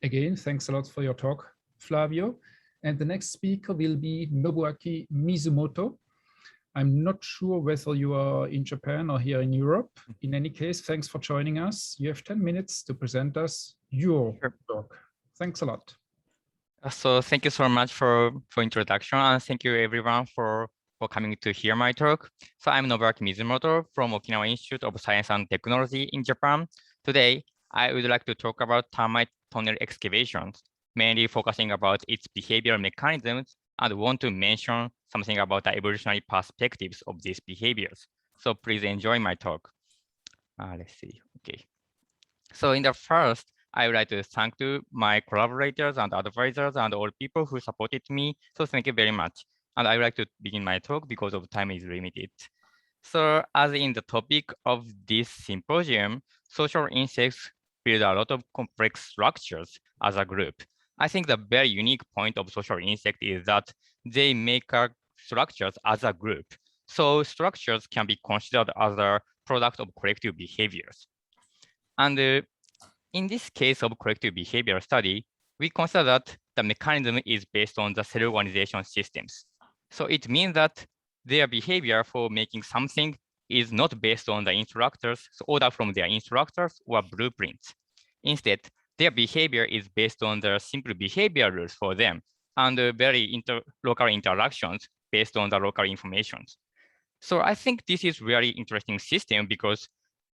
again, thanks a lot for your talk, Flavio. And the next speaker will be Nobuaki Mizumoto. I'm not sure whether you are in Japan or here in Europe. In any case, thanks for joining us. You have 10 minutes to present us your talk. Thanks a lot. So thank you so much for introduction, and thank you everyone for coming to hear my talk. So I'm Nobuaki Mizumoto from Okinawa Institute of Science and Technology in Japan. Today, I would like to talk about termite tunnel excavations, mainly focusing about its behavioral mechanisms, and want to mention something about the evolutionary perspectives of these behaviors. So please enjoy my talk. Let's see, okay. So in the first, I would like to thank to my collaborators and advisors and all people who supported me. So thank you very much. And I would like to begin my talk because of time is limited. So as in the topic of this symposium, social insects build a lot of complex structures as a group. I think the very unique point of social insect is that they make structures as a group. So structures can be considered as a product of collective behaviors. And in this case of collective behavior study, we consider that the mechanism is based on the cell organization systems. So it means that their behavior for making something is not based on the instructors, so order from their instructors or blueprints. Instead, their behavior is based on the simple behavior rules for them and very local interactions based on the local informations. So I think this is really interesting system because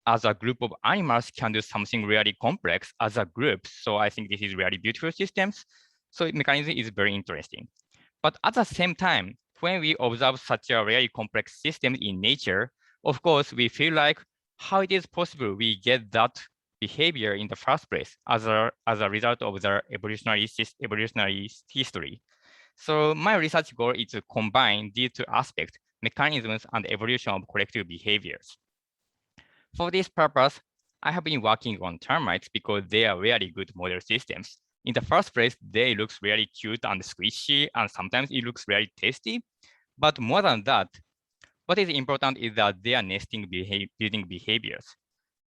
as a group of animals can do something really complex as a group. So I think this is really beautiful systems. So mechanism is very interesting. But at the same time, when we observe such a really complex system in nature, of course, we feel like how it is possible we get that behavior in the first place as a result of the evolutionary history. So my research goal is to combine these two aspects, mechanisms and evolution of collective behaviors. For this purpose, I have been working on termites because they are really good model systems. In the first place, they look really cute and squishy, and sometimes it looks really tasty. But more than that, what is important is that they are nesting building behaviors.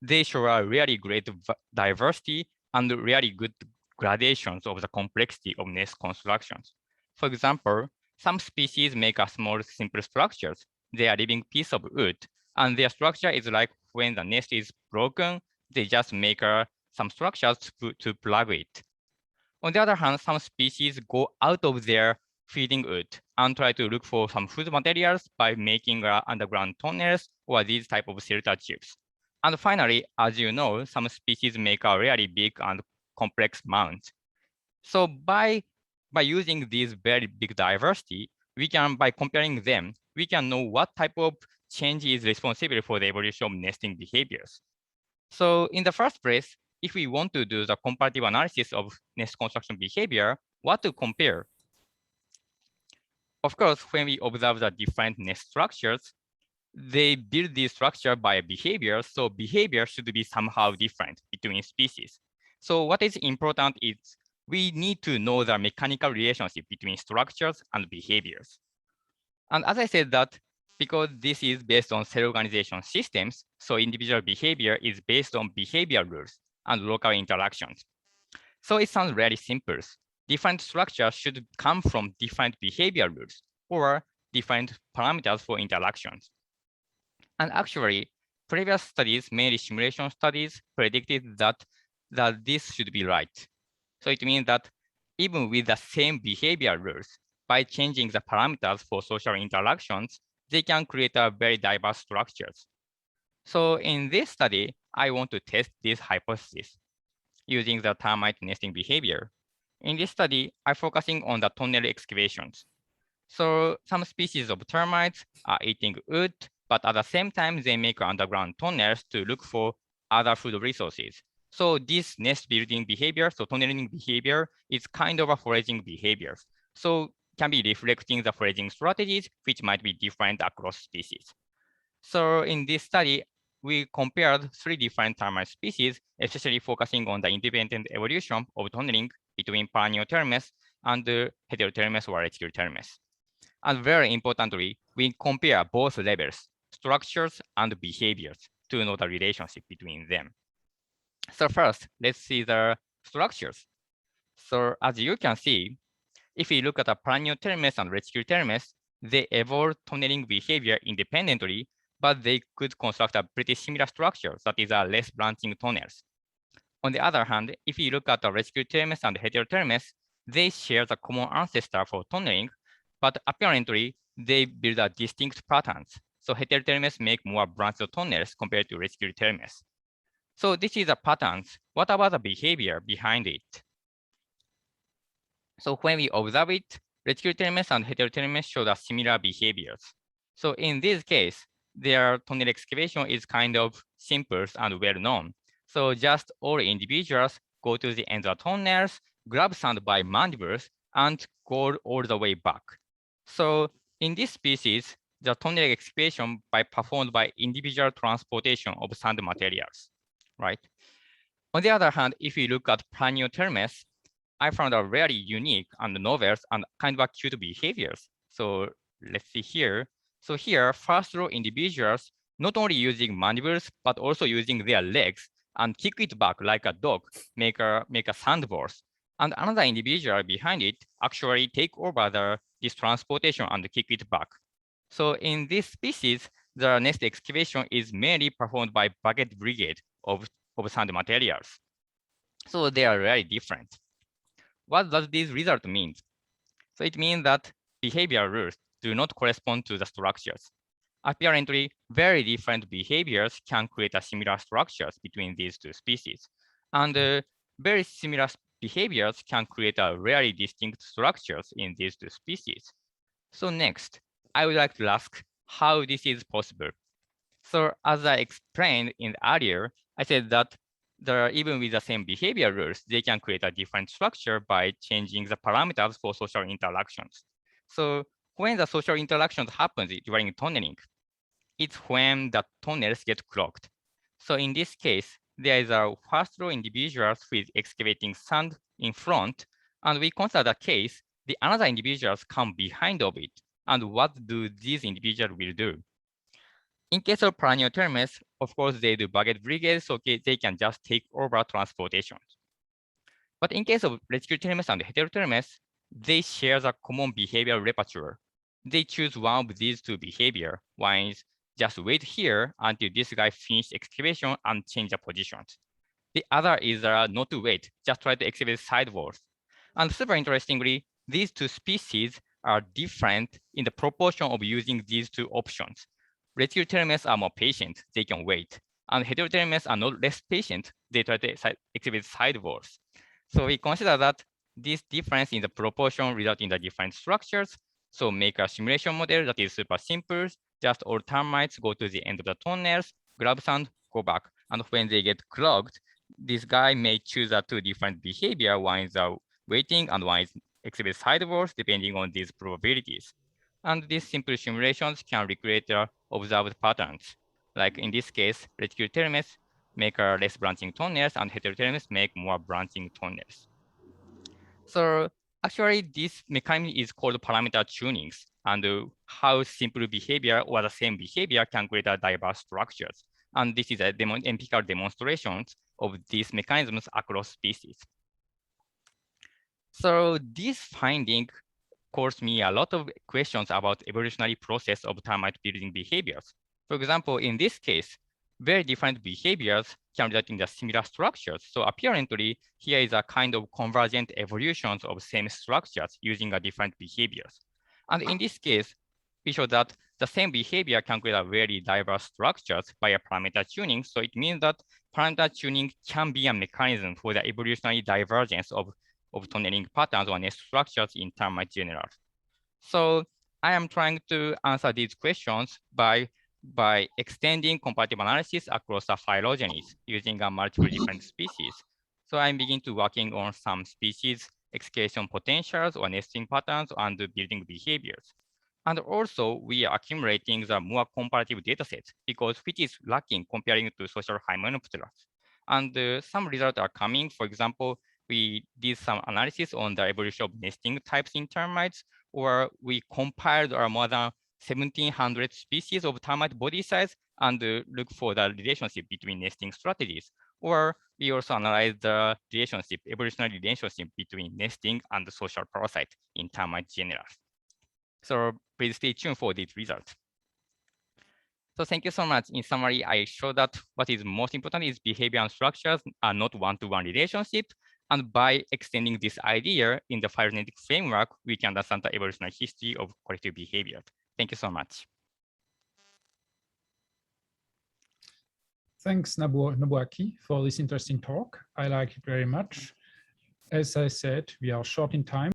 They show a really great diversity and really good gradations of the complexity of nest constructions. For example, some species make a small, simple structures. They are living piece of wood, and their structure is like when the nest is broken, they just make some structures to plug it. On the other hand, some species go out of their feeding wood and try to look for some food materials by making underground tunnels or these type of shelter tubes. And finally, as you know, some species make a really big and complex mounds. So by using this very big diversity, we can, by comparing them, we can know what type of change is responsible for the evolution of nesting behaviors. So in the first place, if we want to do the comparative analysis of nest construction behavior, what to compare? Of course, when we observe the different nest structures, they build this structure by behavior, so behavior should be somehow different between species. So what is important is we need to know the mechanical relationship between structures and behaviors. And as I said that, because this is based on cell organization systems, so individual behavior is based on behavior rules and local interactions. So it sounds really simple. Different structures should come from different behavior rules or different parameters for interactions. And actually, previous studies, mainly simulation studies, predicted that this should be right. So it means that even with the same behavior rules, by changing the parameters for social interactions, they can create a very diverse structures. So in this study, I want to test this hypothesis using the termite nesting behavior. In this study, I'm focusing on the tunnel excavations. So some species of termites are eating wood, but at the same time, they make underground tunnels to look for other food resources. So this nest building behavior, so tunneling behavior, is kind of a foraging behavior. So can be reflecting the foraging strategies, which might be different across species. So in this study, we compared 3 different termite species, especially focusing on the independent evolution of tunneling between Paraneothermes and Heterothermes or Echirothermes. And very importantly, we compare both levels, structures and behaviors, to know the relationship between them. So first, let's see the structures. So as you can see, if we look at the Planiothermes and Reticulatermes, they evolve tunneling behavior independently, but they could construct a pretty similar structure, that is a less branching tunnels. On the other hand, if you look at the Reticulatermes and Heterotermes, they share the common ancestor for tunneling, but apparently they build a distinct patterns. So Heterotermes make more branched tunnels compared to Reticulatermes. So this is the patterns. What about the behavior behind it? So when we observe it, Reticulatermes and Heterotermes show the similar behaviors. So in this case, their tunnel excavation is kind of simple and well known. So just all individuals go to the ends of tunnels, grab sand by mandibles, and go all the way back. So in this species, the tunnel excavation performed by individual transportation of sand materials, right? On the other hand, if you look at Planiothermes, I found a very unique and novel and kind of cute behaviors. So let's see here. So here, first row individuals not only using mandibles, but also using their legs and kick it back like a dog, make a sandballs. And another individual behind it actually take over this transportation and kick it back. So in this species, the nest excavation is mainly performed by bucket brigade of sand materials. So they are very different. What does this result mean? So it means that behavioral rules do not correspond to the structures. Apparently, very different behaviors can create a similar structures between these two species. And very similar behaviors can create a very distinct structures in these two species. So next, I would like to ask how this is possible. So as I explained in earlier, I said that even with the same behavior rules, they can create a different structure by changing the parameters for social interactions. So when the social interactions happens during tunneling, it's when the tunnels get clogged. So in this case, there is a first row individuals who is excavating sand in front, and we consider the case, the another individuals come behind of it. And what do these individuals will do? In case of Planiothermes, of course, they do bucket brigades, so they can just take over transportation. But in case of Reticulatermes and Heterotermes, they share the common behavioral repertoire. They choose one of these two behavior. One is just wait here until this guy finishes excavation and change the positions. The other is not to wait, just try to excavate side walls. And super interestingly, these two species are different in the proportion of using these two options. Reticulatermes are more patient, they can wait. And Heterotermes are not less patient, they try to excavate side walls. So we consider that this difference in the proportion result in the different structures. So make a simulation model that is super simple. Just all termites go to the end of the tunnels, grab sand, go back. And when they get clogged, this guy may choose two different behavior. One is waiting and one is exhibit side walls depending on these probabilities. And these simple simulations can recreate observed patterns. Like in this case, Reticulatermes make less branching tunnels and Heterotermes make more branching tunnels. So actually this mechanism is called parameter tunings, and how simple behavior or the same behavior can create a diverse structures. And this is a empirical demonstrations of these mechanisms across species. So this finding caused me a lot of questions about evolutionary process of termite building behaviors. For example, in this case, very different behaviors can result in the similar structures. So apparently, here is a kind of convergent evolutions of same structures using a different behaviors. And in this case, we show that the same behavior can create a very diverse structures by a parameter tuning. So it means that parameter tuning can be a mechanism for the evolutionary divergence of tunneling patterns or nest structures in termite general. So I am trying to answer these questions by extending comparative analysis across the phylogenies using multiple different species. So I'm beginning to working on some species excavation potentials or nesting patterns and building behaviors. And also we are accumulating the more comparative data sets because which is lacking comparing to social hymenopterans. And some results are coming. For example, we did some analysis on the evolution of nesting types in termites, or we compiled more than 1,700 species of termite body size and look for the relationship between nesting strategies. Or we also analyze the relationship, evolutionary relationship between nesting and the social parasite in termite genera. So please stay tuned for these results. So thank you so much. In summary, I showed that what is most important is behavior and structures are not one-to-one relationship. And by extending this idea in the phylogenetic framework, we can understand the evolutionary history of collective behavior. Thank you so much. Thanks, Nobuaki, for this interesting talk. I like it very much. As I said, we are short in time.